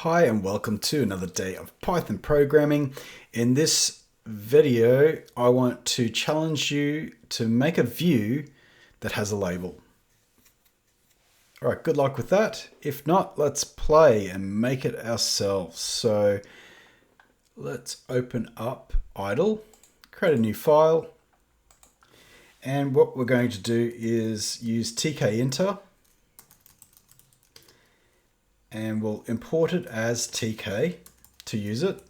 Hi and welcome to another day of Python programming. In this video, I want to challenge you to make a view that has a label. All right, good luck with that. If not, let's play and make it ourselves. So let's open up idle, create a new file. And what we're going to do is use tkinter. And we'll import it as tk to use it.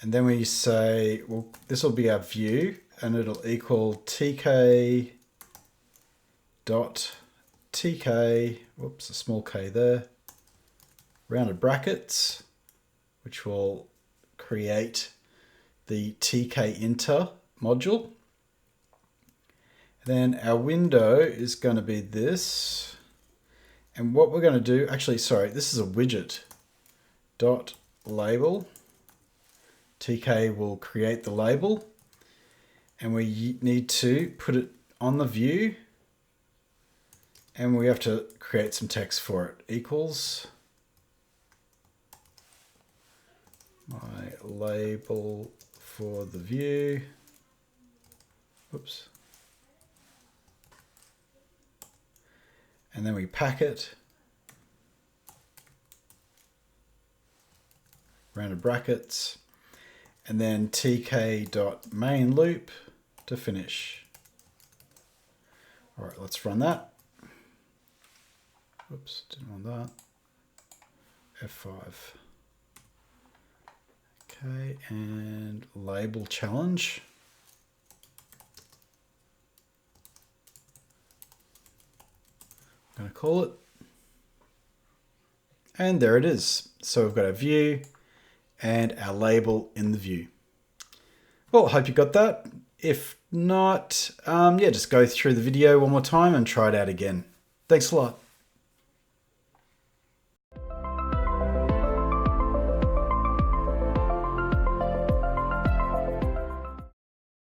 And then we say, well, this will be our view, and it'll equal tk dot tk, whoops, a small k there, rounded brackets, which will create the tkinter module. And then our window is going to be this. And what we're going to do, actually, sorry, this is a widget dot label. TK will create the label, and we need to put it on the view, and we have to create some text for it. Equals my label for the view. Oops. And then we pack it, rounded brackets, and then tk.main loop to finish. All right, let's run that. Oops, didn't want that. F5. Okay, and label challenge. Going to call it, and there it is. So we've got our view and our label in the view. Well, I hope you got that. If not, yeah, just go through the video one more time and try it out again. Thanks a lot.